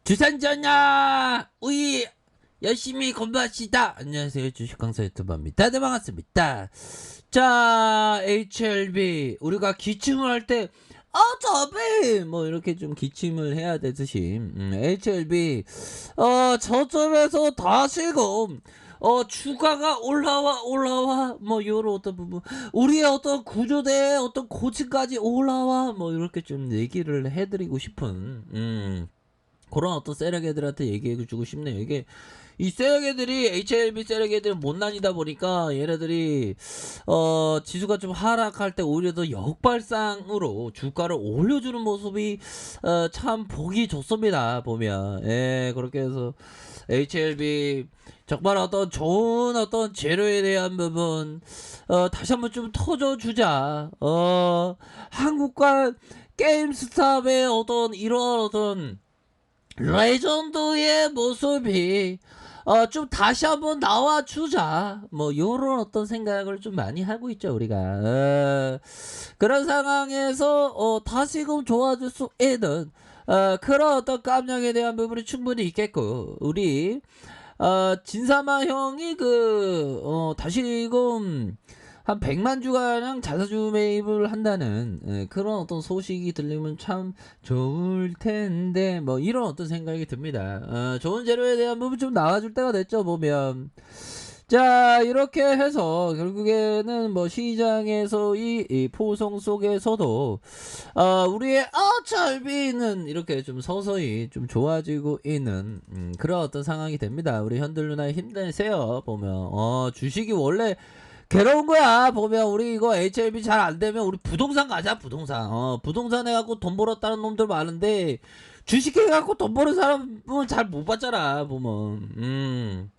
주산전야 우리 열심히 공부합시다. 안녕하세요, 주식강사 유튜버입니다. 다들 반갑습니다. 자, HLB 우리가 기침을 할 때 저배 뭐 이렇게 좀 기침을 해야 되듯이 HLB 저점에서 다시금 주가가 올라와 뭐 요런 어떤 부분, 우리의 어떤 구조대의 어떤 고층까지 올라와 뭐 이렇게 좀 얘기를 해드리고 싶은 그런 어떤 세력애들한테 얘기해주고 싶네요. 이게 이 세력애들이 HLB 세력애들은 못난이다 보니까 얘네들이 지수가 좀 하락할 때 오히려 더 역발상으로 주가를 올려주는 모습이 참 보기 좋습니다. 보면 그렇게 해서 HLB 정말 어떤 좋은 어떤 재료에 대한 부분 다시 한번 좀 터져주자. 한국과 게임스탑의 어떤 이런 어떤 레전드의 모습이 좀 다시 한번 나와주자, 뭐 요런 어떤 생각을 좀 많이 하고 있죠 우리가. 그런 상황에서 다시금 좋아질 수 있는 그런 어떤 깜냥에 대한 부분이 충분히 있겠고, 우리 진사마 형이 다시금 한 100만 주가량 자사주 매입을 한다는 그런 어떤 소식이 들리면 참 좋을 텐데, 뭐 이런 어떤 생각이 듭니다. 좋은 재료에 대한 부분 좀 나와줄 때가 됐죠 보면. 자, 이렇게 해서 결국에는 뭐 시장에서 이 포성 속에서도 우리의 HLB는 이렇게 좀 서서히 좀 좋아지고 있는 그런 어떤 상황이 됩니다. 우리 현들 누나 힘내세요. 보면 주식이 원래 괴로운 거야. 보면 우리 이거 HLB 잘 안 되면 우리 부동산 가자. 부동산 부동산 해갖고 돈 벌었다는 놈들 많은데 주식 해갖고 돈 버는 사람은 잘 못 봤잖아 보면.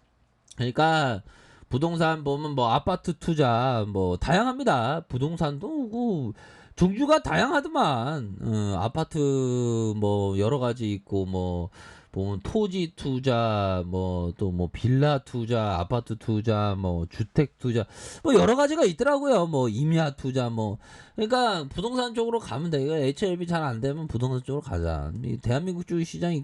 그러니까 부동산 보면 뭐 아파트 투자 뭐 다양합니다. 부동산도 그 종류가 다양하더만. 아파트 뭐 여러 가지 있고, 뭐 보면 토지 투자, 뭐 또 뭐 빌라 투자, 아파트 투자, 뭐 주택 투자, 뭐 여러 가지가 있더라고요. 뭐 임야 투자, 뭐 그러니까 부동산 쪽으로 가면 돼. 이거 HLB 잘 안 되면 부동산 쪽으로 가자. 이 대한민국 주식 시장이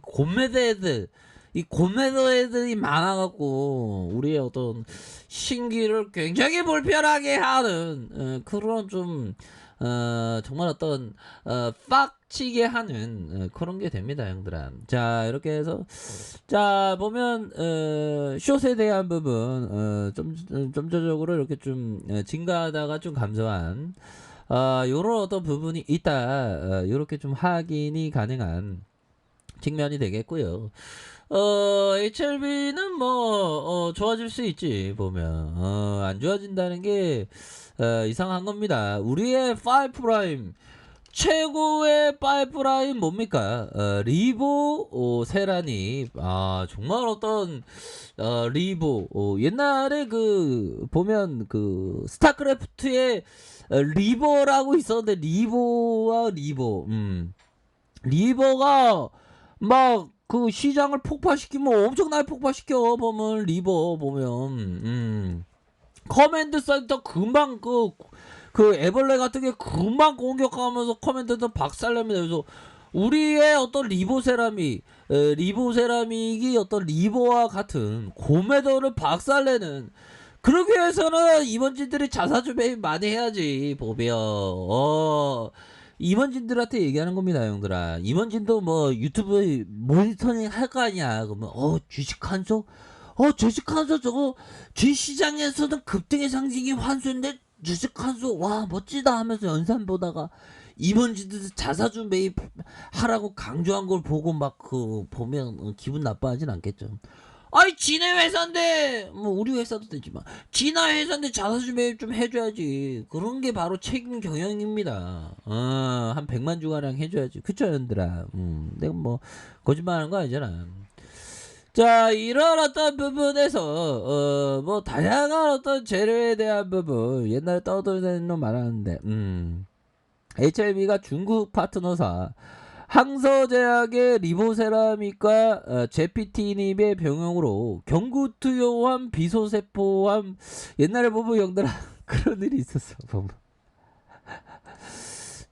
고매도애들이 많아갖고 우리의 어떤 신기를 굉장히 불편하게 하는 그런 좀 정말 어떤 빡치게 하는 그런 게 됩니다, 형들아. 자, 이렇게 해서 자 보면 숏에 대한 부분 점차적으로 이렇게 좀 증가하다가 좀 감소한 요런 어떤 부분이 있다. 요렇게 좀 확인이 가능한 측면이 되겠고요. HLB는 뭐 좋아질 수 있지 보면. 안 좋아진다는 게 이상한 겁니다. 우리의 파이프라임 최고의 파이프라임 뭡니까? 리보 세라니. 정말 어떤 리보 옛날에 그 보면 그 스타크래프트에 리버라고 있었는데, 리보와 리버가 막 그 시장을 폭파시키면 엄청나게 폭파시켜 보면. 리버 보면 커맨드 센터 금방 그 애벌레 같은 게 금방 공격하면서 커맨드 센터 박살냅니다. 그래서 우리의 어떤 리보세라믹이 어떤 리버와 같은 고매도를 박살내는, 그러기 위해서는 임원진들이 자사주 매입 많이 해야지 보면. 임원진들한테 얘기하는 겁니다, 형들아. 임원진도 뭐 유튜브에 모니터링 할 거 아니야. 그러면 주식한소 주식한소 저거 주식시장에서는 급등의 상징이 환수인데 주식한소 와 멋지다 하면서 연산 보다가 임원진들 자사주 매입 하라고 강조한 걸 보고 막 보면 기분 나빠하진 않겠죠. 아니 지네 회사인데, 뭐 우리 회사도 되지만 지나 회사인데 자사주 매입 좀 해줘야지. 그런 게 바로 책임 경영입니다. 한 100만 주가량 해줘야지. 그쵸, 연들아? 내가 뭐 거짓말하는 거 아니잖아. 자, 이런 어떤 부분에서 뭐 다양한 어떤 재료에 대한 부분 옛날에 떠들는 놈 많았는데, HLB가 중국 파트너사 항서제약의 리보세라믹과 제피티닙의 병용으로 경구투여함 비소세포함. 옛날에 보면 영들아 그런 일이 있었어 보면.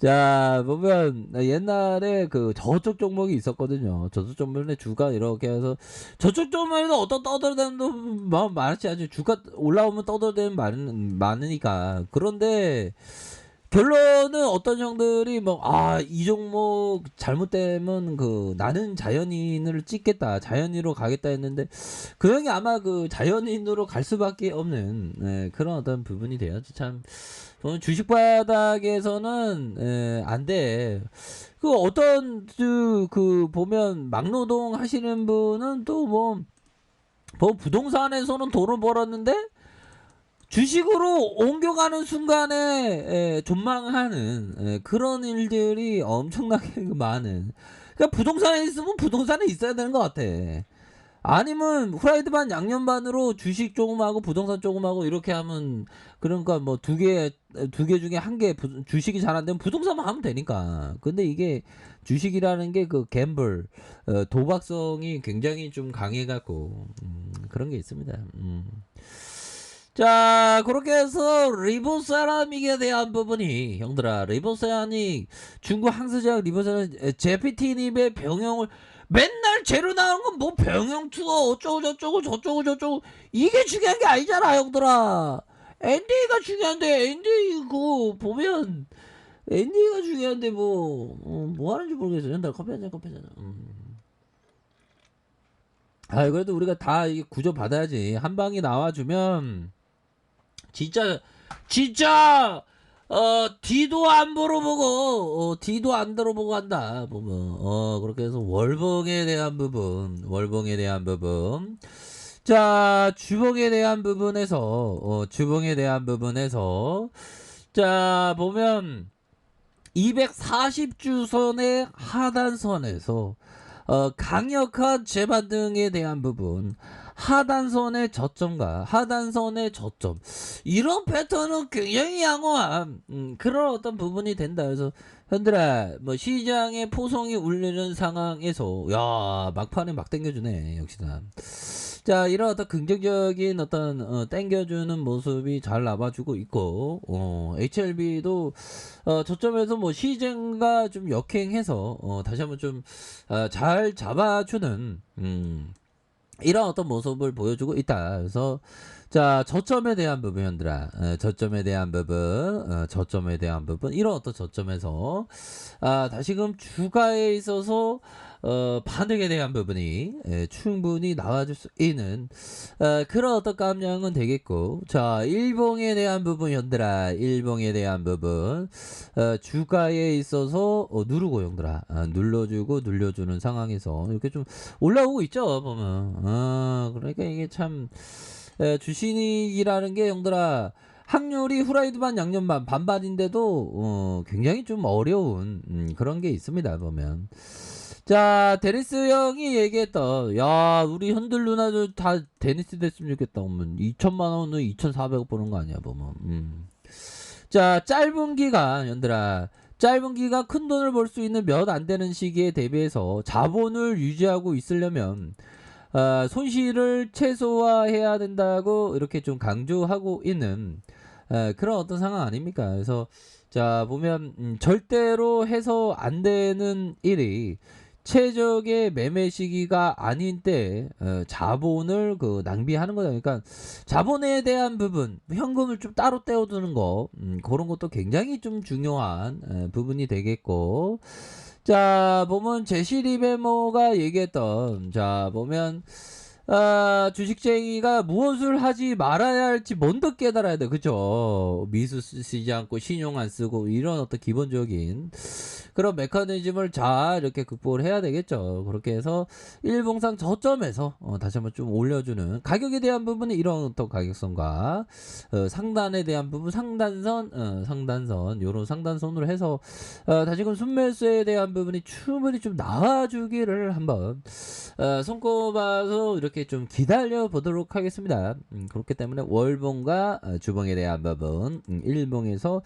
자, 보면 옛날에 그 저쪽 종목이 있었거든요. 저쪽 종목에 주가 이렇게 해서 저쪽 종목에는 어떤 떠들어대는 뭐 많지 않죠. 주가 올라오면 떠들어대는 많으니까. 그런데 결론은 어떤 형들이 뭐, 이 종목 잘못되면 그 나는 자연인을 찍겠다. 자연인으로 가겠다 했는데 그 형이 아마 그 자연인으로 갈 수밖에 없는 그런 어떤 부분이 돼요. 참. 주식 바닥에서는 안 돼. 그 어떤 그 보면 막노동 하시는 분은 또 뭐 부동산에서는 돈을 벌었는데 주식으로 옮겨가는 순간에 존망하는 그런 일들이 엄청나게 많은. 그러니까 부동산에 있으면 부동산에 있어야 되는 것 같아. 아니면 후라이드 반 양념 반으로 주식 조금 하고 부동산 조금 하고 이렇게 하면, 그러니까 뭐 두 개 중에 한 개 주식이 잘 안 되면 부동산만 하면 되니까. 근데 이게 주식이라는 게 그 갬블 도박성이 굉장히 좀 강해 갖고 그런 게 있습니다. 자, 그렇게 해서 리보세라믹에 대한 부분이, 형들아, 리보세라믹 중국 항세제약 리보세라믹 제피티닙의 병용을 맨날 재료 나오는 건 뭐 병용 투어 어쩌고 저쩌고 이게 중요한 게 아니잖아, 형들아. NDA가 중요한데, NDA 그거 보면 NDA가 중요한데 뭐 하는지 모르겠어. 형들아, 커피 한잔. 그래도 우리가 다 이게 구조 받아야지. 한 방이 나와주면 진짜 뒤도 안 물어보고 뒤도 안 들어보고 한다 보면. 그렇게 해서 월봉에 대한 부분. 자, 주봉에 대한 부분에서 자, 보면 240주선의 하단선에서 강력한 재반등에 대한 부분, 하단선의 저점, 이런 패턴은 굉장히 양호한 그런 어떤 부분이 된다. 그래서 현들아, 뭐 시장의 포성이 울리는 상황에서 막판에 막 당겨주네, 역시나. 자, 이런 어떤 긍정적인 어떤 당겨주는 모습이 잘 나와주고 있고, HLB도 저점에서 뭐 시즌과 좀 역행해서 다시 한번 좀 잘 잡아주는 이런 어떤 모습을 보여주고 있다. 그래서 자, 저점에 대한 부분, 현들아, 저점에 대한 부분, 이런 어떤 저점에서 다시금 주가에 있어서 반등에 대한 부분이 충분히 나와줄 수 있는 그런 어떤 감량은 되겠고, 자, 일봉에 대한 부분, 현들아, 주가에 있어서 누르고, 형들아, 눌러주는 상황에서 이렇게 좀 올라오고 있죠, 보면. 그러니까 이게 참 주식이라는 게, 형들아, 확률이 후라이드 반 양념 반반인데도 굉장히 좀 어려운 그런 게 있습니다, 보면. 자, 데니스 형이 얘기했던, 우리 현들 누나들 다 데니스 됐으면 좋겠다. 보면 2천만 원은 2,400억 버는 거 아니야, 보면. 자, 짧은 기간 큰 돈을 벌 수 있는 몇 안 되는 시기에 대비해서 자본을 유지하고 있으려면 손실을 최소화해야 된다고 이렇게 좀 강조하고 있는 그런 어떤 상황 아닙니까? 그래서 자, 보면 절대로 해서 안 되는 일이 최적의 매매 시기가 아닌 때 자본을 그 낭비하는 거다. 그러니까 자본에 대한 부분, 현금을 좀 따로 떼어두는 거, 그런 것도 굉장히 좀 중요한 부분이 되겠고, 자, 보면 제시리베모가 얘기했던, 자, 보면 주식쟁이가 무엇을 하지 말아야 할지 먼저 깨달아야 돼. 그쵸? 미수 쓰지 않고 신용 안 쓰고 이런 어떤 기본적인 그런 메커니즘을 잘 이렇게 극복을 해야 되겠죠. 그렇게 해서 일봉상 저점에서 다시 한번 좀 올려주는, 가격에 대한 부분은 이런 어떤 가격선과 상단에 대한 부분, 상단선 요런 상단선으로 해서 다시금 순매수에 대한 부분이 충분히 좀 나와주기를 한번 손꼽아서 이렇게 좀 기다려 보도록 하겠습니다. 그렇기 때문에 월봉과 주봉에 대한 부분, 일봉에서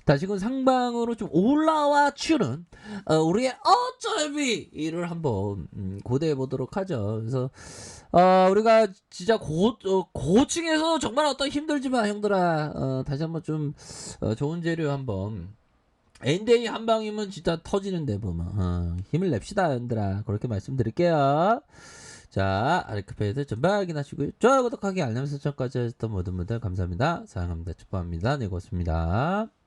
다시금 상방으로 좀 올라와 주는 우리의 어쩔비를 한번 고대해 보도록 하죠. 그래서 우리가 진짜 고층에서 정말 어떤 힘들지만, 형들아, 다시 한번 좀 좋은 재료 한번 엔데이 한 방이면 진짜 터지는데 보면 힘을 냅시다 연들아 그렇게 말씀드릴게요. 자 아르크페이드 전방 확인하시고요. 좋아요 구독하기 알람 설정까지 하셨던 모든 분들 감사합니다. 사랑합니다. 축복합니다. 네 고맙습니다.